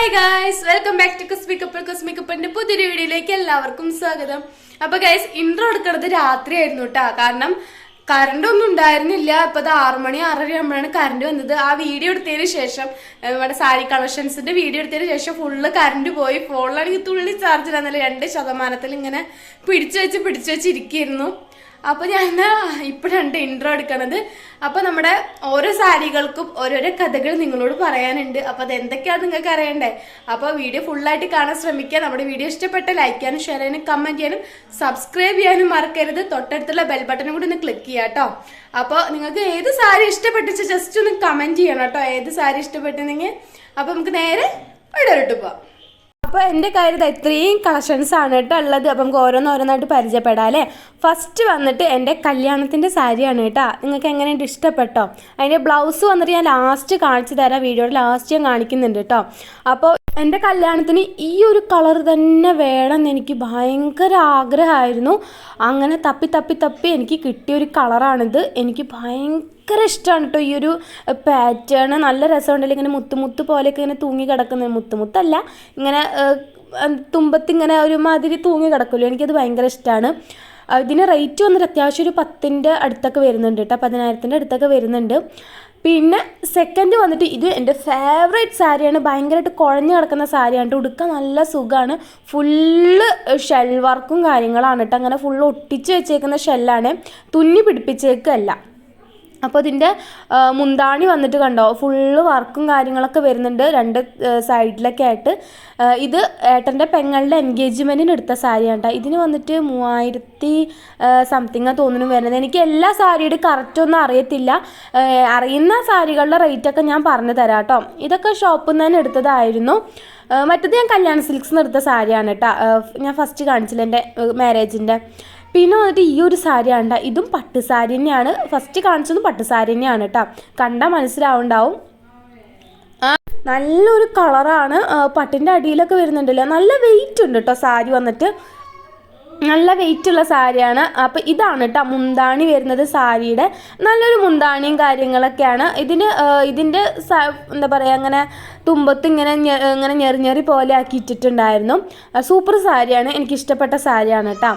Hi guys, welcome back to കുസ്മിക്കപ്പിന്റെ പുതിയൊരു വീഡിയോയിലേക്ക് എല്ലാവർക്കും സ്വാഗതം. അപ്പൊ ഗൈസ്, ഇൻട്രോ എടുക്കുന്നത് രാത്രിയായിരുന്നു കേട്ടാ. കാരണം കറണ്ട് ഒന്നും ഉണ്ടായിരുന്നില്ല. ഇപ്പൊ 6 മണി 6:30 ആകുമ്പോഴാണ് കറണ്ട് വന്നത്. ആ വീഡിയോ എടുത്തതിന് ശേഷം, നമ്മുടെ സാരി കളക്ഷൻസിന്റെ വീഡിയോ എടുത്തതിന് ശേഷം ഫുള്ള് കറണ്ട് പോയി. ഫോണിലാണെങ്കിൽ തുള്ളി ചാർജ് ഇടാന്നല്ല, 2% ഇങ്ങനെ പിടിച്ചു വെച്ചിരിക്കുന്നു. അപ്പൊ ഞാൻ ഇപ്പോഴാണ് ഇൻട്രോ എടുക്കണത്. അപ്പൊ നമ്മുടെ ഓരോ സാരികൾക്കും ഓരോരോ കഥകൾ നിങ്ങളോട് പറയാനുണ്ട്. അപ്പൊ അത് എന്തൊക്കെയാണെന്ന് നിങ്ങൾക്ക് അറിയണ്ടേ? അപ്പൊ വീഡിയോ ഫുള്ളായിട്ട് കാണാൻ ശ്രമിക്കുക. നമ്മുടെ വീഡിയോ ഇഷ്ടപ്പെട്ട ലൈക്ക് ചെയ്യാനും ഷെയർ ചെയ്യാനും കമന്റ് ചെയ്യാനും സബ്സ്ക്രൈബ് ചെയ്യാനും മറക്കരുത്. തൊട്ടടുത്തുള്ള ബെൽ ബട്ടണും കൂടി ഒന്ന് ക്ലിക്ക് ചെയ്യാം കേട്ടോ. അപ്പൊ നിങ്ങൾക്ക് ഏത് സാരി ഇഷ്ടപ്പെട്ടിച്ച് ജസ്റ്റ് ഒന്ന് കമന്റ് ചെയ്യണം കേട്ടോ, ഏത് സാരി ഇഷ്ടപ്പെട്ടെങ്കിൽ. അപ്പൊ നമുക്ക് നേരെ വീഡിയോയിലോട്ട് പോവാം. അപ്പോൾ എൻ്റെ കയ്യിൽ ഇത്രയും കളക്ഷൻസ് ആണ് കേട്ടോ ഉള്ളത്. അപ്പം നമുക്ക് ഓരോന്നായിട്ട് പരിചയപ്പെടാം അല്ലേ. ഫസ്റ്റ് വന്നിട്ട് എൻ്റെ കല്യാണത്തിൻ്റെ സാരിയാണ് കേട്ടോ. നിങ്ങൾക്ക് എങ്ങനെയുണ്ട്, ഇഷ്ടപ്പെട്ടോ? അതിൻ്റെ ബ്ലൗസ് വന്നിട്ട് ഞാൻ ലാസ്റ്റ് കാണിച്ചു തരാം, വീഡിയോയുടെ ലാസ്റ്റ് ഞാൻ കാണിക്കുന്നുണ്ട് കേട്ടോ. അപ്പോൾ എൻ്റെ കല്യാണത്തിന് ഈ ഒരു കളർ തന്നെ വേണമെന്ന് എനിക്ക് ഭയങ്കര ആഗ്രഹമായിരുന്നു. അങ്ങനെ തപ്പി എനിക്ക് കിട്ടിയൊരു കളറാണിത്. എനിക്ക് ഭയങ്കര ഇഷ്ടമാണ് കേട്ടോ ഈ ഒരു പാറ്റേൺ. നല്ല രസമുണ്ടല്ലോ, ഇങ്ങനെ മുത്ത് പോലെയൊക്കെ ഇങ്ങനെ തൂങ്ങി കിടക്കുന്നത്. മുത്തല്ല, ഇങ്ങനെ തുമ്പത്തിങ്ങനെ ഒരുമാതിരി തൂങ്ങി കിടക്കുമല്ലോ, എനിക്കത് ഭയങ്കര ഇഷ്ടമാണ്. ഇതിന് റേറ്റ് വന്നിട്ട് അത്യാവശ്യം ഒരു 10,000 അടുത്തൊക്കെ വരുന്നുണ്ട് കേട്ടോ, 10,000 അടുത്തൊക്കെ വരുന്നുണ്ട്. പിന്നെ സെക്കൻഡ് വന്നിട്ട് ഇത് എൻ്റെ ഫേവറേറ്റ് സാരിയാണ്. ഭയങ്കരമായിട്ട് കുഴഞ്ഞു കിടക്കുന്ന സാരിയാണ്. ഉടുക്കാൻ നല്ല സുഖമാണ്. ഫുള്ള് ഷെൽ വർക്കും കാര്യങ്ങളാണ് കേട്ടോ. അങ്ങനെ ഫുള്ള് ഒട്ടിച്ച് വെച്ചേക്കുന്ന ഷെല്ലാണ്, തുന്നി പിടിപ്പിച്ചേക്കല്ല. അപ്പോൾ ഇതിൻ്റെ മുന്താണി വന്നിട്ട് കണ്ടോ, ഫുള്ള് വർക്കും കാര്യങ്ങളൊക്കെ വരുന്നുണ്ട് 2 സൈഡിലൊക്കെ ആയിട്ട്. ഇത് ഏട്ടൻ്റെ പെങ്ങളുടെ എൻഗേജ്മെൻറ്റിന് എടുത്ത സാരിയാണ് കേട്ടോ. ഇതിന് വന്നിട്ട് 3000 സംതിങ് തോന്നുന്നു വരുന്നത്. എനിക്ക് എല്ലാ സാരിയുടെ കറക്റ്റൊന്നും അറിയത്തില്ല. അറിയുന്ന സാരികളുടെ റേറ്റൊക്കെ ഞാൻ പറഞ്ഞു തരാം കേട്ടോ. ഇതൊക്കെ ഷോപ്പിൽ നിന്ന് തന്നെ എടുത്തതായിരുന്നു. മറ്റത് ഞാൻ കല്യാൺ സിൽക്സിന് എടുത്ത സാരിയാണ് കേട്ടോ. ഞാൻ ഫസ്റ്റ് കാണിച്ചില്ല എൻ്റെ മാരേജിൻ്റെ. പിന്നെ വന്നിട്ട് ഈ ഒരു സാരിയാണ്. ഇതും പട്ടുസാരി തന്നെയാണ്. ഫസ്റ്റ് കാണിച്ചതും പട്ടുസാരി തന്നെയാണ് കേട്ടോ. കണ്ടാൽ മനസ്സിലാവുണ്ടാവും. നല്ലൊരു കളറാണ്. പട്ടിൻ്റെ അടിയിലൊക്കെ വരുന്നുണ്ടല്ലോ. നല്ല വെയിറ്റ് ഉണ്ട് കേട്ടോ സാരി വന്നിട്ട്. നല്ല വെയിറ്റുള്ള സാരിയാണ്. അപ്പോൾ ഇതാണ് കേട്ടോ മുന്താണി വരുന്നത് സാരിയുടെ. നല്ലൊരു മുന്താണിയും കാര്യങ്ങളൊക്കെയാണ് ഇതിന്. ഇതിൻ്റെ എന്താ പറയുക, അങ്ങനെ തുമ്പത്ത് ഇങ്ങനെ ഞെറി പോലെ ആക്കി ഇട്ടിട്ടുണ്ടായിരുന്നു. സൂപ്പർ സാരിയാണ്, എനിക്കിഷ്ടപ്പെട്ട സാരിയാണ് കേട്ടോ.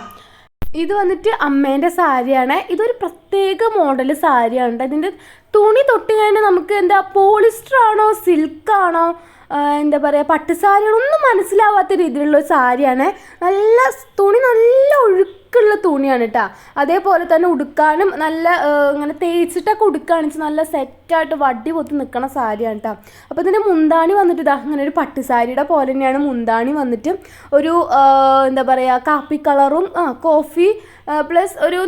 ഇത് വന്നിട്ട് അമ്മേൻ്റെ സാരിയാണ്. ഇതൊരു പ്രത്യേക മോഡൽ സാരിയാണ്. ഇതിൻ്റെ തുണി തൊട്ട് കഴിഞ്ഞാൽ നമുക്ക് എന്താ പോളിസ്റ്റർ ആണോ സിൽക്കാണോ എന്താ പറയുക പട്ടുസാരിയാണോ ഒന്നും മനസ്സിലാവാത്ത രീതിയിലുള്ള ഒരു സാരിയാണ്. നല്ല തുണി, നല്ല ഒഴുക്കുള്ള തുണിയാണ് കേട്ടോ. അതേപോലെ തന്നെ ഉടുക്കാനും നല്ല ഇങ്ങനെ തേച്ചിട്ടൊക്കെ ഉടുക്കുകയാണെന്ന് വെച്ചാൽ നല്ല സെറ്റായിട്ട് വടി പൊത്തി നിൽക്കണ സാരിയാണ് കേട്ടോ. അപ്പോൾ ഇതിൻ്റെ മുന്താണി വന്നിട്ട് ഇതാ അങ്ങനെ ഒരു പട്ടുസാരിയുടെ പോലെ തന്നെയാണ് മുന്താണി വന്നിട്ട്. ഒരു എന്താ പറയുക കാപ്പി കളറും കോഫി പ്ലസ് ഒരു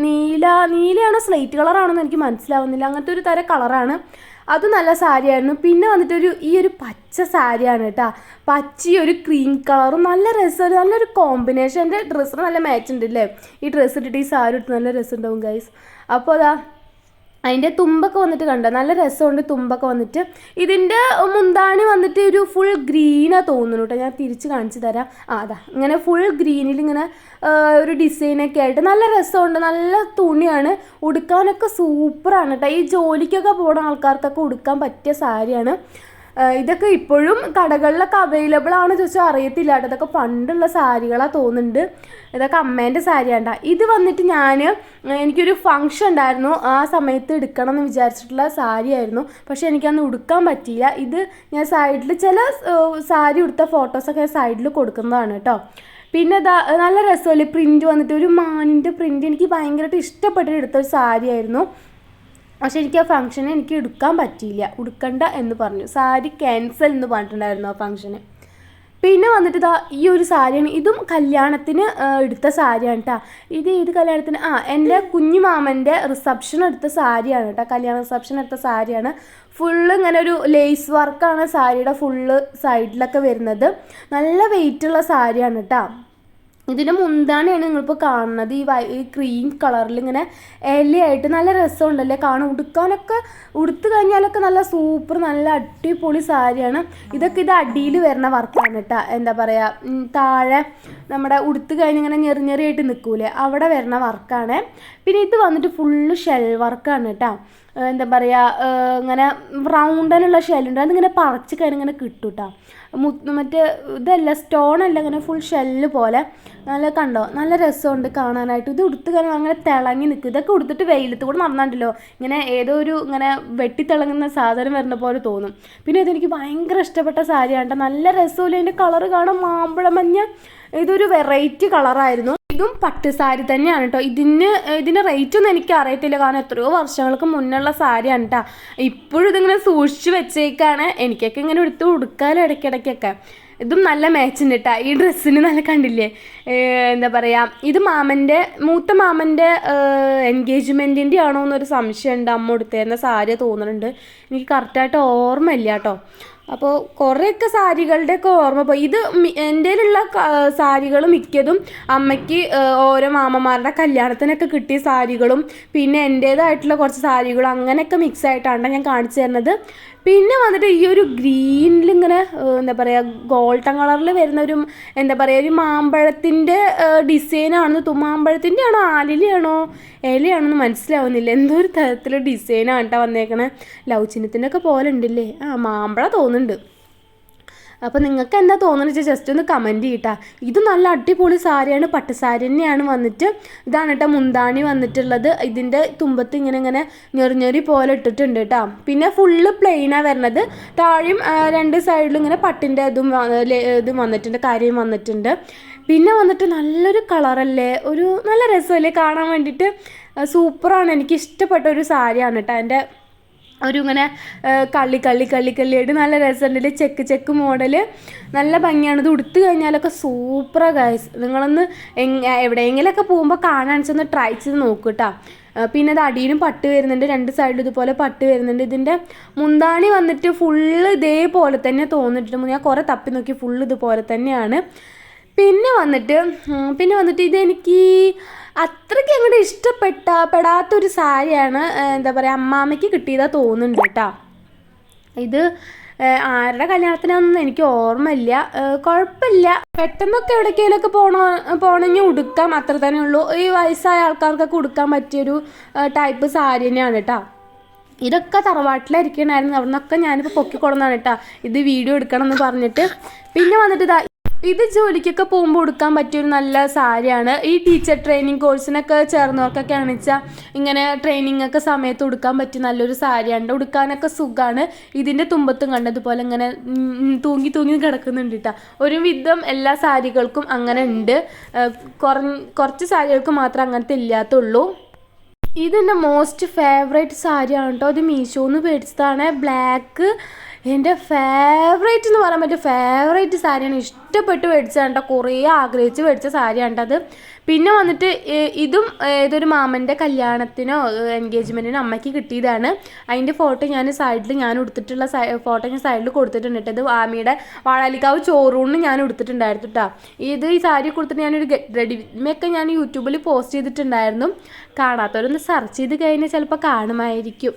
നീലയാണോ സ്ലേറ്റ് കളറാണോന്ന് എനിക്ക് മനസ്സിലാവുന്നില്ല. അങ്ങനത്തെ ഒരു തരം കളറാണ്. അത് നല്ല സാരിയായിരുന്നു. പിന്നെ വന്നിട്ട് ഈ ഒരു പച്ച സാരിയാണ് കേട്ടോ. പച്ചി ഒരു ക്രീം കളറും നല്ല രസം, നല്ലൊരു കോമ്പിനേഷൻ. എൻ്റെ ഡ്രസ്സിന് നല്ല മാച്ച് ഉണ്ട് അല്ലേ. ഈ ഡ്രസ്സ് ഇട്ടിട്ട് ഈ സാരി ഇട്ട് നല്ല രസം ഉണ്ടാവും ഗൈസ്. അപ്പോൾ അതാ അതിൻ്റെ തുമ്പൊക്കെ വന്നിട്ട് കണ്ടോ, നല്ല രസമുണ്ട് തുമ്പൊക്കെ വന്നിട്ട്. ഇതിൻ്റെ മുന്താണി വന്നിട്ട് ഒരു ഫുൾ ഗ്രീനാണ് തോന്നുന്നു കേട്ടോ. ഞാൻ തിരിച്ച് കാണിച്ചു തരാം. അതാ ഇങ്ങനെ ഫുൾ ഗ്രീനിൽ ഇങ്ങനെ ഒരു ഡിസൈനൊക്കെ ആയിട്ട് നല്ല രസമുണ്ട്. നല്ല തുണിയാണ്, ഉടുക്കാനൊക്കെ സൂപ്പറാണ് കേട്ടോ. ഈ ജോലിക്കൊക്കെ പോകുന്ന ആൾക്കാർക്കൊക്കെ ഉടുക്കാൻ പറ്റിയ സാരിയാണ്. ഇതൊക്കെ ഇപ്പോഴും കടകളിലൊക്കെ അവൈലബിൾ ആണെന്ന് ചോദിച്ചാൽ അറിയത്തില്ല കേട്ടോ. ഇതൊക്കെ പണ്ടുള്ള സാരികളാണ് തോന്നുന്നുണ്ട്. ഇതൊക്കെ അമ്മേൻ്റെ സാരിയാണ്. ഇത് വന്നിട്ട് എനിക്കൊരു ഫങ്ഷൻ ഉണ്ടായിരുന്നു, ആ സമയത്ത് എടുക്കണം എന്ന് വിചാരിച്ചിട്ടുള്ള സാരിയായിരുന്നു. പക്ഷേ എനിക്കന്ന് ഉടുക്കാൻ പറ്റിയില്ല. ഇത് ഞാൻ സൈഡിൽ ചില സാരി ഉടുത്ത ഫോട്ടോസൊക്കെ സൈഡിൽ കൊടുക്കുന്നതാണ് കേട്ടോ. പിന്നെ നല്ല രസമല്ലേ പ്രിൻറ്റ് വന്നിട്ട്, ഒരു മാനിൻ്റെ പ്രിൻറ്റ് എനിക്ക് ഭയങ്കരമായിട്ട് ഇഷ്ടപ്പെട്ടിട്ട് എടുത്തൊരു സാരിയായിരുന്നു. പക്ഷെ എനിക്ക് ആ ഫംഗ്ഷന് എനിക്ക് എടുക്കാൻ പറ്റിയില്ല, ഉടുക്കണ്ട എന്ന് പറഞ്ഞു. സാരി ക്യാൻസൽ എന്ന് പറഞ്ഞിട്ടുണ്ടായിരുന്നു ആ ഫംഗ്ഷന്. പിന്നെ വന്നിട്ട് ഈ ഒരു സാരിയാണ്. ഇതും കല്യാണത്തിന് എടുത്ത സാരിയാണ് കേട്ടോ. ഇത് ഏത് കല്യാണത്തിന്? എൻ്റെ കുഞ്ഞു മാമൻ്റെ റിസപ്ഷൻ എടുത്ത സാരിയാണ് കേട്ടോ. കല്യാണ റിസപ്ഷൻ എടുത്ത സാരിയാണ്. ഫുള്ള് ഇങ്ങനെ ഒരു ലേസ് വർക്കാണ് സാരിയുടെ ഫുള്ള് സൈഡിലൊക്കെ വരുന്നത്. നല്ല വെയിറ്റുള്ള സാരിയാണ് കേട്ടോ. ഇതിൻ്റെ മുന്താണിയാണ് നിങ്ങളിപ്പോൾ കാണുന്നത്. ഈ ക്രീം കളറിൽ ഇങ്ങനെ ഇലയായിട്ട് നല്ല രസമുണ്ടല്ലേ കാണാൻ. ഉടുത്ത് കഴിഞ്ഞാലൊക്കെ നല്ല സൂപ്പർ, നല്ല അടിപൊളി സാരിയാണ്. ഇത് അടിയിൽ വരുന്ന വർക്കാണ് കേട്ടോ. എന്താ പറയുക, താഴെ നമ്മുടെ ഉടുത്ത് കഴിഞ്ഞ് ഇങ്ങനെ ഞെറിയായിട്ട് നിൽക്കൂലേ, അവിടെ വരുന്ന വർക്കാണ്. പിന്നെ ഇത് വന്നിട്ട് ഫുള്ള് ഷെൽ വർക്കാണ് കേട്ടോ. എന്താ പറയുക ഇങ്ങനെ റൗണ്ടിലുള്ള ഷെല്ലുണ്ട്, അതിങ്ങനെ പറിച്ച് കഴിഞ്ഞാൽ ഇങ്ങനെ കിട്ടും കേട്ടോ. മറ്റേ ഇതല്ല, സ്റ്റോണല്ല, ഇങ്ങനെ ഫുൾ ഷെല്ല് പോലെ നല്ല കണ്ടോ, നല്ല രസമുണ്ട് കാണാനായിട്ട്. ഇത് ഉടുത്ത് കഴിഞ്ഞാൽ അങ്ങനെ തിളങ്ങി നിൽക്കും. ഇതൊക്കെ ഉടുത്തിട്ട് വെയിലത്ത് കൂടെ നടന്നിട്ടുണ്ടല്ലോ ഇങ്ങനെ ഏതോ ഒരു ഇങ്ങനെ വെട്ടിത്തിളങ്ങുന്ന സാധനം വരുന്ന പോലെ തോന്നും. പിന്നെ ഇതെനിക്ക് ഭയങ്കര ഇഷ്ടപ്പെട്ട സാരിയാണ് കേട്ടോ. നല്ല രസമില്ല, അതിൻ്റെ കളറ് കാണാൻ മാമ്പഴ മഞ്ഞ, ഇതൊരു വെറൈറ്റി കളറായിരുന്നു. ഇതും പട്ട് സാരി തന്നെയാണ് കേട്ടോ. ഇതിൻ്റെ റേറ്റൊന്നും എനിക്ക് അറിയത്തില്ല, കാരണം എത്രയോ വർഷങ്ങൾക്ക് മുന്നുള്ള സാരിയാണ് കേട്ടോ. ഇപ്പോഴും ഇതിങ്ങനെ സൂക്ഷിച്ച് വെച്ചേക്കാണ്. എനിക്കൊക്കെ ഇങ്ങനെ എടുത്ത് ഉടുക്കാലോ ഇടയ്ക്കിടയ്ക്കൊക്കെ. ഇതും നല്ല മാച്ചുണ്ട് കേട്ടോ ഈ ഡ്രസ്സിന്. നല്ല കണ്ടില്ലേ, എന്താ പറയുക, ഇത് മൂത്ത മാമൻ്റെ എൻഗേജ്മെൻറ്റിൻ്റെ ആണോ എന്നൊരു സംശയമുണ്ട്. അമ്മ ഉടുത്തേരുന്ന സാരി തോന്നുന്നുണ്ട്, എനിക്ക് കറക്റ്റായിട്ട് ഓർമ്മയില്ല കേട്ടോ. അപ്പോൾ കുറേയൊക്കെ സാരികളുടെയൊക്കെ ഓർമ്മ പോയി. ഇത് എൻ്റെ കയ്യിലുള്ള സാരികൾ മിക്കതും അമ്മയ്ക്ക് ഓരോ മാമന്മാരുടെ കല്യാണത്തിനൊക്കെ കിട്ടിയ സാരികളും പിന്നെ എൻ്റേതായിട്ടുള്ള കുറച്ച് സാരികളും അങ്ങനെയൊക്കെ മിക്സ് ആയിട്ടാണ് ഞാൻ കാണിച്ചു തരുന്നത്. പിന്നെ വന്നിട്ട് ഈ ഒരു ഗ്രീനിലിങ്ങനെ എന്താ പറയുക ഗോൾഡൻ കളറിൽ വരുന്ന ഒരു എന്താ പറയുക ഒരു മാമ്പഴത്തിൻ്റെ ഡിസൈനാണെന്ന് മാമ്പഴത്തിൻ്റെ ആണോ ആലിലയാണോ ഇലയാണോന്ന് മനസ്സിലാവുന്നില്ല, എന്തോ ഒരു തരത്തിലുള്ള ഡിസൈനാണ് കേട്ടോ വന്നേക്കണേ. ലവ് ചിഹ്നത്തിൻ്റെ ഒക്കെ പോലെ ഉണ്ടല്ലേ, മാമ്പഴം തോന്നുന്നുണ്ട്. അപ്പോൾ നിങ്ങൾക്ക് എന്താ തോന്നുന്നത് വെച്ചാൽ ജസ്റ്റ് ഒന്ന് കമൻറ്റ് ചെയ്യട്ടാ. ഇത് നല്ല അടിപൊളി സാരിയാണ്, പട്ട് സാരി തന്നെയാണ് വന്നിട്ട്. ഇതാണ് കേട്ടോ മുന്താണി വന്നിട്ടുള്ളത്. ഇതിൻ്റെ തുമ്പത്ത് ഇങ്ങനെ ഞെറിഞ്ഞെറി പോലെ ഇട്ടിട്ടുണ്ട് കേട്ടോ. പിന്നെ ഫുള്ള് പ്ലെയിനാണ് വരുന്നത്. താഴെയും രണ്ട് സൈഡിലും ഇങ്ങനെ പട്ടിൻ്റെ ഇതും വന്നിട്ടുണ്ട്, കാര്യം വന്നിട്ടുണ്ട്. പിന്നെ വന്നിട്ട് നല്ലൊരു കളറല്ലേ, ഒരു നല്ല രസമല്ലേ കാണാൻ വേണ്ടിയിട്ട്. സൂപ്പറാണ്, എനിക്ക് ഇഷ്ടപ്പെട്ട ഒരു സാരിയാണ് കേട്ടോ. എൻ്റെ ഒരു ഇങ്ങനെ കള്ളിയായിട്ട് നല്ല രസമുണ്ട്. ചെക്ക് മോഡല് നല്ല ഭംഗിയാണ്. ഇത് ഉടുത്ത് കഴിഞ്ഞാലൊക്കെ സൂപ്പറാണ് ഗൈസ്. നിങ്ങളൊന്ന് എവിടെയെങ്കിലുമൊക്കെ പോകുമ്പോൾ കാണാൻ ചെന്ന് ട്രൈ ചെയ്ത് നോക്കൂ കേട്ടോ. പിന്നെ ഇത് അടിയിലും പട്ട് വരുന്നുണ്ട്, രണ്ട് സൈഡിലും ഇതുപോലെ പട്ട് വരുന്നുണ്ട്. ഇതിൻ്റെ മുന്താണി വന്നിട്ട് ഫുള്ള് ഇതേപോലെ തന്നെ തോന്നിട്ടുണ്ട്. ഞാൻ കുറേ തപ്പി നോക്കി, ഫുള്ള് ഇതുപോലെ തന്നെയാണ്. പിന്നെ വന്നിട്ട് ഇതെനിക്ക് അത്രയ്ക്ക് അങ്ങോട്ട് ഇഷ്ടപ്പെടാത്തൊരു സാരിയാണ്. എന്താ പറയുക, അമ്മാമ്മയ്ക്ക് കിട്ടിയതാണ് തോന്നുന്നുണ്ട് കേട്ടോ. ഇത് ആരുടെ കല്യാണത്തിനാണെന്ന് എനിക്ക് ഓർമ്മയില്ല. കുഴപ്പമില്ല, പെട്ടെന്നൊക്കെ എവിടേക്കെങ്കിലുമൊക്കെ പോകണമെങ്കിൽ ഉടുക്കാം, അത്ര തന്നെ ഉള്ളൂ. ഈ വയസ്സായ ആൾക്കാർക്കൊക്കെ ഉടുക്കാൻ പറ്റിയൊരു ടൈപ്പ് സാരി തന്നെയാണ് കേട്ടോ. ഇതൊക്കെ തറവാട്ടിലായിരിക്കണമായിരുന്നു, അവിടെ നിന്നൊക്കെ ഞാനിപ്പോൾ പൊക്കിക്കൊടുന്നതാണ് കേട്ടോ ഇത് വീഡിയോ എടുക്കണം എന്ന് പറഞ്ഞിട്ട്. പിന്നെ വന്നിട്ട് ഇത് ജോലിക്കൊക്കെ പോകുമ്പോൾ ഉടുക്കാൻ പറ്റിയൊരു നല്ല സാരിയാണ്. ഈ ടീച്ചർ ട്രെയിനിങ് കോഴ്സിനൊക്കെ ചേർന്നവർക്കൊക്കെ ആണെച്ചാൽ ഇങ്ങനെ ട്രെയിനിങ് ഒക്കെ സമയത്ത് ഉടുക്കാൻ പറ്റിയ നല്ലൊരു സാരിയാണ്. ഉടുക്കാനൊക്കെ സുഖമാണ്. ഇതിൻ്റെ തുമ്പത്തും കണ്ടതുപോലെ ഇങ്ങനെ തൂങ്ങി കിടക്കുന്നുണ്ട് കേട്ടോ. ഒരു വിധം എല്ലാ സാരികൾക്കും അങ്ങനെ ഉണ്ട്, കുറച്ച് സാരികൾക്ക് മാത്രം അങ്ങനത്തെ ഇല്ലാത്തുള്ളൂ. ഇതെൻ്റെ മോസ്റ്റ് ഫേവറേറ്റ് സാരിയാണ് കേട്ടോ. ഇത് മീഷോന്ന് മേടിച്ചതാണ്. ബ്ലാക്ക് എൻ്റെ ഫേവറേറ്റ് എന്ന് പറയാൻ പറ്റും, ഫേവറേറ്റ് സാരിയാണ്. ഇഷ്ടപ്പെട്ട് മേടിച്ചതാണ് കേട്ടോ, കുറേ ആഗ്രഹിച്ച് മേടിച്ച സാരിയാണ് കേട്ടോ അത്. പിന്നെ വന്നിട്ട് ഇതും ഏതൊരു മാമൻ്റെ കല്യാണത്തിനോ എൻഗേജ്മെൻറ്റിനോ അമ്മയ്ക്ക് കിട്ടിയതാണ്. അതിൻ്റെ ഫോട്ടോ ഞാൻ എടുത്തിട്ടുള്ള ഫോട്ടോ ഞാൻ സൈഡിൽ കൊടുത്തിട്ടുണ്ട് കേട്ടോ. ഇത് ആമിയുടെ വാഴാലിക്കാവ് ചോറൂണിന് ഞാൻ എടുത്തിട്ടുണ്ടായിരുന്നു കേട്ടോ. ഈ സാരി കൊടുത്തിട്ട് ഞാനൊരു റെഡിമേക്ക് ഞാൻ യൂട്യൂബിൽ പോസ്റ്റ് ചെയ്തിട്ടുണ്ടായിരുന്നു. കാണാത്തവരൊന്ന് സെർച്ച് ചെയ്ത് കഴിഞ്ഞാൽ ചിലപ്പോൾ കാണുമായിരിക്കും.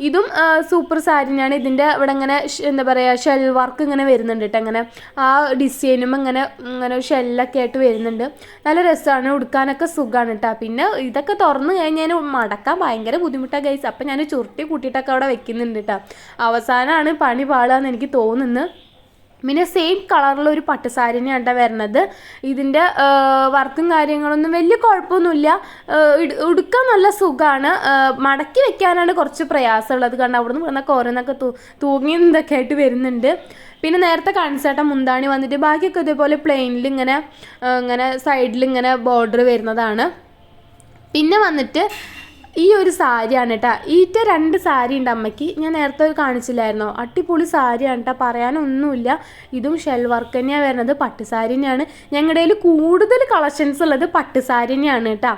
ഇതും സൂപ്പർ സാരിയാണ്. ഇതിൻ്റെ ഇവിടെ ഇങ്ങനെ എന്താ പറയുക ഷെൽ വർക്ക് ഇങ്ങനെ വരുന്നുണ്ട് കേട്ടോ. അങ്ങനെ ആ ഡിസൈനും ഇങ്ങനെ ഷെല്ലൊക്കെ ആയിട്ട് വരുന്നുണ്ട്. നല്ല രസമാണ്, ഉടുക്കാനൊക്കെ സുഖമാണ് കേട്ടോ. പിന്നെ ഇതൊക്കെ തുറന്ന് കഴിഞ്ഞാൽ മടക്കാൻ ഭയങ്കര ബുദ്ധിമുട്ടാണ് ഗൈസ്. അപ്പം ഞാൻ ചുരുട്ടി കൂട്ടിയിട്ടൊക്കെ അവിടെ വെക്കുന്നുണ്ട് കേട്ടോ. അവസാനമാണ് പണി പാടാന്ന് എനിക്ക് തോന്നുന്നത്. പിന്നെ സെയിം കളറിലൊരു പട്ട് സാരി തന്നെയാണ് വരുന്നത്. ഇതിൻ്റെ വർക്കും കാര്യങ്ങളൊന്നും വലിയ കുഴപ്പമൊന്നുമില്ല, ഉടുക്കാൻ നല്ല സുഖമാണ്. മടക്കി വെക്കാനാണ് കുറച്ച് പ്രയാസമുള്ളത്. കാരണം അവിടെ നിന്ന് വന്നൊക്കെ ഓരോന്നൊക്കെ തൂങ്ങി ഇതൊക്കെ ആയിട്ട് വരുന്നുണ്ട്. പിന്നെ നേരത്തെ കാണിച്ചേട്ട മുന്താണി വന്നിട്ട് ബാക്കിയൊക്കെ ഇതേപോലെ പ്ലെയിനിൽ ഇങ്ങനെ സൈഡിൽ ഇങ്ങനെ ബോർഡർ വരുന്നതാണ്. പിന്നെ വന്നിട്ട് ഈ ഒരു സാരിയാണ് കേട്ടോ. രണ്ട് സാരി ഉണ്ട് അമ്മയ്ക്ക്, ഞാൻ നേരത്തെ കാണിച്ചില്ലായിരുന്നോ, അടിപൊളി സാരിയാണ് കേട്ടോ, പറയാനൊന്നുമില്ല. ഇതും ഷെൽ വർക്ക് തന്നെയാണ് വരുന്നത്, പട്ട് സാരി തന്നെയാണ്. ഞങ്ങളുടെ കയ്യിൽ കൂടുതൽ കളക്ഷൻസ് ഉള്ളത് പട്ട് സാരി തന്നെയാണ് കേട്ടോ.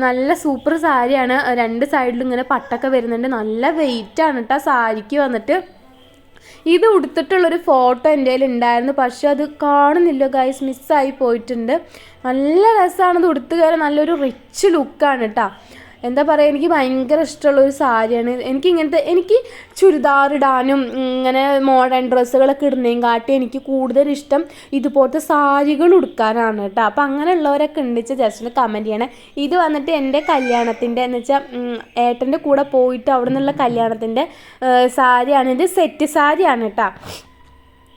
നല്ല സൂപ്പർ സാരിയാണ്. രണ്ട് സൈഡിലും ഇങ്ങനെ പട്ടൊക്കെ വരുന്നുണ്ട്. നല്ല വെയിറ്റാണ് കേട്ടോ സാരിക്ക് വന്നിട്ട്. ഇത് ഉടുത്തിട്ടുള്ളൊരു ഫോട്ടോ എൻ്റെ കയ്യിൽ ഉണ്ടായിരുന്നു, പക്ഷെ അത് കാണുന്നില്ല ഗൈസ്, മിസ്സായി പോയിട്ടുണ്ട്. നല്ല രസമാണ് ഇത് ഉടുത്ത് കയറി, നല്ലൊരു റിച്ച് ലുക്കാണ് കേട്ടോ. എന്താ പറയുക, എനിക്ക് ഭയങ്കര ഇഷ്ടമുള്ളൊരു സാരിയാണ്. എനിക്ക് ചുരിദാർ ഇടാനും ഇങ്ങനെ മോഡേൺ ഡ്രസ്സുകളൊക്കെ ഇടുന്നതും കാട്ടി എനിക്ക് കൂടുതൽ ഇഷ്ടം ഇതുപോലത്തെ സാരികൾ ഉടുക്കാനാണ് കേട്ടോ. അപ്പോൾ അങ്ങനെയുള്ളവരൊക്കെ ഉണ്ടിച്ച് ജസ്റ്റ് ഒന്ന് കമൻറ്റ് ചെയ്യണേ. ഇത് വന്നിട്ട് എൻ്റെ കല്യാണത്തിൻ്റെ എന്ന് വെച്ചാൽ ഏട്ടൻ്റെ കൂടെ പോയിട്ട് അവിടെ നിന്നുള്ള കല്യാണത്തിൻ്റെ സാരിയാണ്. ഇത് സെറ്റ് സാരിയാണ് കേട്ടോ.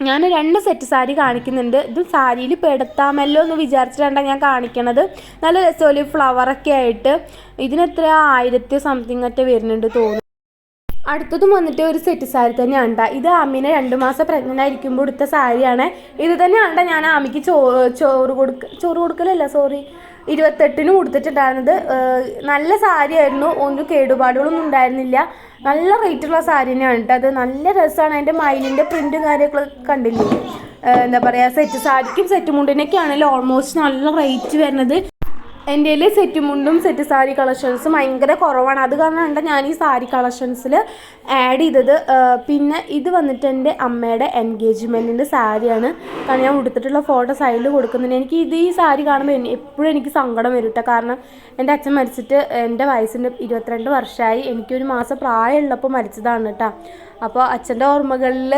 ഞാൻ 2 സെറ്റ് സാരി കാണിക്കുന്നുണ്ട്. ഇത് സാരിയിൽ പെടുത്താമല്ലോ എന്ന് വിചാരിച്ചിട്ടാണ് ഞാൻ കാണിക്കണത്. നല്ല രസമല്ലേ ഫ്ലവറൊക്കെ ആയിട്ട്. ഇതിനെത്ര 1000 സംതിങ് ഒക്കെ വരുന്നുണ്ട് തോന്നുന്നു. അടുത്തതും വന്നിട്ട് ഒരു സെറ്റ് സാരി തന്നെയാണ് കേട്ടോ. ഇത് ആമിനെ 2 മാസം പ്രഗ്നൻ്റ് ആയിരിക്കുമ്പോൾ എടുത്ത സാരിയാണ്. ഇത് തന്നെയാണ് ഞാൻ ആമിക്ക് ചോറ് കൊടുക്കലല്ല 28-ന് കൊടുത്തിട്ടുണ്ടായിരുന്നത്. നല്ല സാരിയായിരുന്നു, ഒന്നും കേടുപാടുകളൊന്നും ഉണ്ടായിരുന്നില്ല. നല്ല റേറ്റുള്ള സാരി തന്നെയാണ് കേട്ടോ. അത് നല്ല രസമാണ്. അതിൻ്റെ മയിലിൻ്റെ പ്രിൻറ്റും കാര്യങ്ങളൊക്കെ കണ്ടില്ലേ. എന്താ പറയുക, സെറ്റ് സാരിക്കും സെറ്റ് മുണ്ടിനൊക്കെയാണല്ലോ ഓൾമോസ്റ്റ് നല്ല റേറ്റ് വരുന്നത്. എൻ്റെ കയ്യിൽ സെറ്റ് മുണ്ടും സെറ്റ് സാരി കളക്ഷൻസും ഭയങ്കര കുറവാണ്. അത് കാരണമാണ് ഞാൻ ഈ സാരി കളക്ഷൻസിൽ ആഡ് ചെയ്തത്. പിന്നെ ഇത് വന്നിട്ട് എൻ്റെ അമ്മയുടെ എൻഗേജ്മെൻറ്റിൻ്റെ സാരിയാണ്. കാരണം ഞാൻ ഉടുത്തിട്ടുള്ള ഫോട്ടോ സൈഡിൽ കൊടുക്കുന്നുണ്ട്. എനിക്ക് ഈ സാരി കാണുമ്പോൾ എപ്പോഴും എനിക്ക് സങ്കടം വരും കേട്ടോ. കാരണം എൻ്റെ അച്ഛൻ മരിച്ചിട്ട് എൻ്റെ വയസ്സിൻ്റെ 22 വർഷമായി. എനിക്കൊരു മാസം പ്രായമുള്ളപ്പോൾ മരിച്ചതാണ് കേട്ടോ. അപ്പോൾ അച്ഛൻ്റെ ഓർമ്മകളിൽ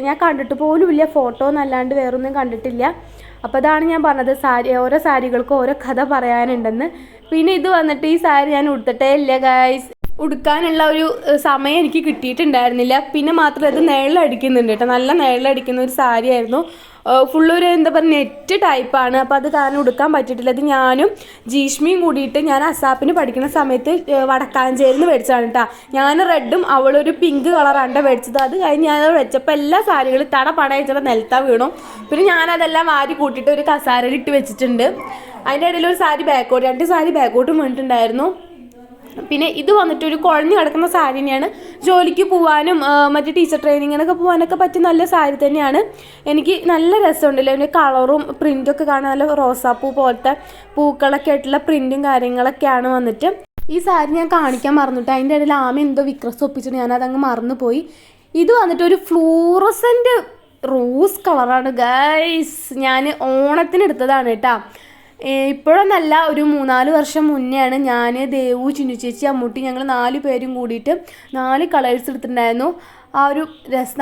ഞാൻ കണ്ടിട്ട് പോലും ഇല്ല, ഫോട്ടോ എന്നല്ലാണ്ട് വേറൊന്നും കണ്ടിട്ടില്ല. അപ്പോൾ അതാണ് ഞാൻ പറഞ്ഞത്, ഓരോ സാരികൾക്കും ഓരോ കഥ പറയാനുണ്ടെന്ന്. പിന്നെ ഇത് വന്നിട്ട് ഈ സാരി ഞാൻ ഉടുത്തിട്ടേ ഇല്ല ഗൈസ്. ഉടുക്കാനുള്ള ഒരു സമയം എനിക്ക് കിട്ടിയിട്ടുണ്ടായിരുന്നില്ല. പിന്നെ മാത്രമല്ല ഇത് നിഴലടിക്കുന്നുണ്ട് കേട്ടോ. നല്ല നിഴലടിക്കുന്ന ഒരു സാരി ആയിരുന്നു. ഫുള്ളൊരു എന്താ പറയുക നെറ്റ് ടൈപ്പാണ്. അപ്പോൾ അത് കാരണം ഉടുക്കാൻ പറ്റിയിട്ടില്ല. അത് ഞാനും ജീഷ്മിയും കൂടിയിട്ട് ഞാൻ അസാപ്പിന് പഠിക്കുന്ന സമയത്ത് വടക്കാഞ്ചേരിയിൽ നിന്ന് മേടിച്ചതാണ് കേട്ടോ. ഞാൻ റെഡും അവളൊരു പിങ്ക് കളറാണ് മേടിച്ചത്. അത് കഴിഞ്ഞ് ഞാൻ വെച്ചപ്പോൾ എല്ലാ സാരികളും പട വെച്ചിട്ട് നിലത്താൻ വീണു. പിന്നെ ഞാനതെല്ലാം വാരി കൂട്ടിയിട്ട് ഒരു കസാരയിൽ ഇട്ട് വെച്ചിട്ടുണ്ട്. അതിൻ്റെ ഇടയിൽ ഒരു സാരി ബാക്കോട്ട് 2 സാരി ബാക്കോട്ടും വീണിട്ടുണ്ടായിരുന്നു. പിന്നെ ഇത് വന്നിട്ട് ഒരു കുഴഞ്ഞു കിടക്കുന്ന സാരി തന്നെയാണ്. ജോലിക്ക് പോകാനും മറ്റേ ടീച്ചർ ട്രെയിനിങ്ങിനൊക്കെ പോകാനൊക്കെ പറ്റിയ നല്ല സാരി തന്നെയാണ്. എനിക്ക് നല്ല രസമുണ്ടല്ലോ. അതിൻ്റെ കളറും പ്രിൻറ്റൊക്കെ കാണാൻ നല്ല റോസാപ്പൂ പോലത്തെ പൂക്കളൊക്കെ ആയിട്ടുള്ള പ്രിൻറ്റും കാര്യങ്ങളൊക്കെയാണ് വന്നിട്ട്. ഈ സാരി ഞാൻ കാണിക്കാൻ മറന്നിട്ട് അതിൻ്റെ ഇടയിൽ ആമ എന്തോ വിക്രസ് ഒപ്പിച്ചിട്ട് ഞാനതങ്ങ് മറന്നു പോയി. ഇത് വന്നിട്ട് ഒരു ഫ്ലൂറസൻ്റ് റോസ് കളറാണ് ഗൈസ്. ഞാൻ ഓണത്തിന് എടുത്തതാണ് കേട്ടോ. ഇപ്പോഴൊന്നല്ല, ഒരു 3-4 വർഷം മുന്നെയാണ് ഞാൻ, ദേവു, ചിന്നുചേച്ചി, അമ്മൂട്ടി ഞങ്ങൾ 4 പേരും കൂടിയിട്ട് 4 കളേഴ്സ് എടുത്തിട്ടുണ്ടായിരുന്നു. ആ ഒരു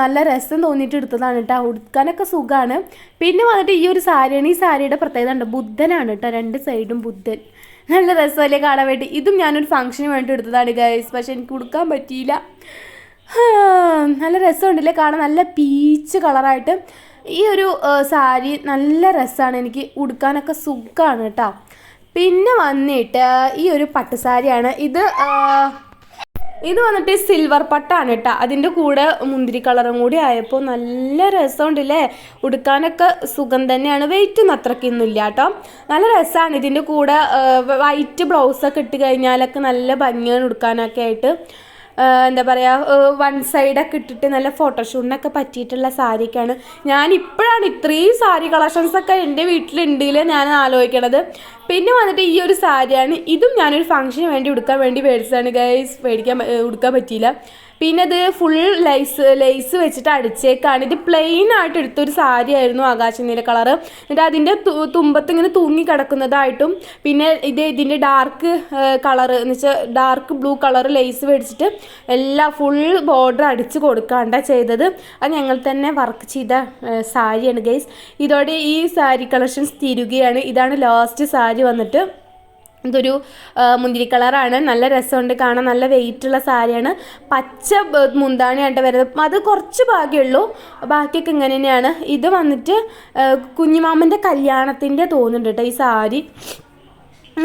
നല്ല രസം തോന്നിയിട്ട് എടുത്തതാണ് കേട്ടോ. ഉടുക്കാനൊക്കെ സുഖമാണ്. പിന്നെ വന്നിട്ട് ഈ ഒരു സാരിയാണ്. ഈ സാരിയുടെ പ്രത്യേകത ഉണ്ട്, ബുദ്ധനാണ് കേട്ടോ. 2 സൈഡും ബുദ്ധൻ. നല്ല രസമല്ലേ കാണാൻ വേണ്ടി. ഇതും ഞാനൊരു ഫംഗ്ഷന് വേണ്ടി എടുത്തതാണ് ഗൈസ്. പക്ഷെ എനിക്ക് ഉടുക്കാൻ പറ്റിയില്ല. നല്ല രസമുണ്ടല്ലേ കാണാൻ, നല്ല പീച്ച് കളറായിട്ട്. ഈ ഒരു സാരി നല്ല രസമാണ്, എനിക്ക് ഉടുക്കാനൊക്കെ സുഖമാണ് കേട്ടോ. പിന്നെ വന്നിട്ട് ഈ ഒരു പട്ടുസാരിയാണ്. ഇത് വന്നിട്ട് സിൽവർ പട്ടാണ് കേട്ടോ. അതിൻ്റെ കൂടെ മുന്തിരി കളറും കൂടി ആയപ്പോൾ നല്ല രസമുണ്ടല്ലേ. ഉടുക്കാനൊക്കെ സുഖം തന്നെയാണ്. വെയിറ്റൊന്നും അത്രയ്ക്കൊന്നും ഇല്ല കേട്ടോ. നല്ല രസമാണ്. ഇതിൻ്റെ കൂടെ വൈറ്റ് ബ്ലൗസൊക്കെ ഇട്ട് കഴിഞ്ഞാലൊക്കെ നല്ല ഭംഗിയാണ് ഉടുക്കാനൊക്കെ ആയിട്ട്. എന്താ പറയുക, 1 സൈഡൊക്കെ ഇട്ടിട്ട് നല്ല ഫോട്ടോഷൂട്ടിനൊക്കെ പറ്റിയിട്ടുള്ള സാരിയൊക്കെയാണ്. ഞാനിപ്പോഴാണ് ഇത്രയും സാരി കളക്ഷൻസൊക്കെ എൻ്റെ വീട്ടിലുണ്ടെങ്കിൽ ഞാൻ ആലോചിക്കണത്. പിന്നെ വന്നിട്ട് ഈ ഒരു സാരിയാണ്. ഇതും ഞാനൊരു ഫംഗ്ഷന് വേണ്ടി ഉടുക്കാൻ വേണ്ടി മേടിച്ചതാണ് ഗൈസ്. ഉടുക്കാൻ പറ്റിയില്ല. പിന്നെ ഇത് ഫുൾ ലേസ് വെച്ചിട്ട് അടിച്ചേക്കാണ്. ഇത് പ്ലെയിൻ ആയിട്ട് എടുത്തൊരു സാരി ആയിരുന്നു, ആകാശനീല കളറ്. എന്നിട്ട് അതിൻ്റെ തുമ്പത്ത് ഇങ്ങനെ തൂങ്ങി കിടക്കുന്നതായിട്ടും, പിന്നെ ഇതിൻ്റെ ഡാർക്ക് കളറ് എന്ന് വെച്ചാൽ ഡാർക്ക് ബ്ലൂ കളറ് ലേസ് മേടിച്ചിട്ട് എല്ലാം ഫുൾ ബോർഡർ അടിച്ച് കൊടുക്കാണ്ട ചെയ്തത്. അത് ഞങ്ങൾ തന്നെ വർക്ക് ചെയ്ത സാരിയാണ് ഗൈസ്. ഇതോടെ ഈ സാരി കളക്ഷൻസ് തീരുകയാണ്. ഇതാണ് ലാസ്റ്റ് സാരി വന്നിട്ട്. ഇതൊരു മുന്തിരി കളറാണ്. നല്ല രസമുണ്ട് കാണാൻ. നല്ല വെയിറ്റുള്ള സാരിയാണ്. പച്ച മുന്താണിയായിട്ട് വരുന്നത്. അത് കുറച്ച് ഭാഗ്യമുള്ളൂ, ബാക്കിയൊക്കെ ഇങ്ങനെ തന്നെയാണ്. ഇത് വന്നിട്ട് കുഞ്ഞിമാമൻ്റെ കല്യാണത്തിൻ്റെ തോന്നുന്നുണ്ട് കേട്ടോ. ഈ സാരി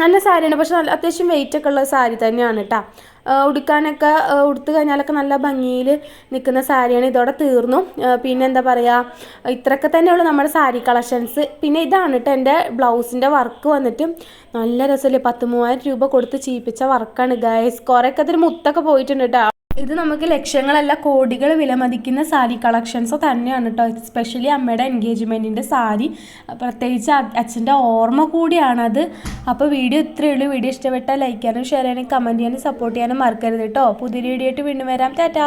നല്ല സാരിയാണ്, പക്ഷെ നല്ല അത്യാവശ്യം വെയിറ്റൊക്കെ ഉള്ള സാരി തന്നെയാണ് കേട്ടോ. ഉടുക്കാനൊക്കെ ഉടുത്ത് കഴിഞ്ഞാലൊക്കെ നല്ല ഭംഗിയിൽ നിൽക്കുന്ന സാരിയാണ്. ഇതോടെ തീർന്നു. പിന്നെ എന്താ പറയുക, ഇത്രയൊക്കെ തന്നെയുള്ളൂ നമ്മുടെ സാരി കളക്ഷൻസ്. പിന്നെ ഇതാണ് കേട്ടോ എൻ്റെ ബ്ലൗസിൻ്റെ വർക്ക് വന്നിട്ട്. നല്ല രസമല്ലേ, 10,000 രൂപ കൊടുത്ത് ചെയ്യിപ്പിച്ച വർക്കാണ് ഗൈസ്. കുറേയൊക്കെ അതിന് മുത്തൊക്കെ പോയിട്ടുണ്ട് കേട്ടോ. ഇത് നമുക്ക് ലക്ഷങ്ങളല്ല കോടികൾ വിലമതിക്കുന്ന സാരി കളക്ഷൻസ് തന്നെയാണ് കേട്ടോ. എസ്പെഷ്യലി അമ്മയുടെ എൻഗേജ്മെൻറ്റിൻ്റെ സാരി, പ്രത്യേകിച്ച് അച്ഛൻ്റെ ഓർമ്മ കൂടിയാണത്. അപ്പോൾ വീഡിയോ ഇത്രയേ ഉള്ളൂ. വീഡിയോ ഇഷ്ടപ്പെട്ടാൽ ലൈക്ക് ചെയ്യാനും ഷെയർ ചെയ്യാനും കമൻറ്റ് ചെയ്യാനും സപ്പോർട്ട് ചെയ്യാനും മറക്കരുത് കേട്ടോ. പുതിയ വീഡിയോ ആയിട്ട് വീണ്ടും വരാം. ടാറ്റാ.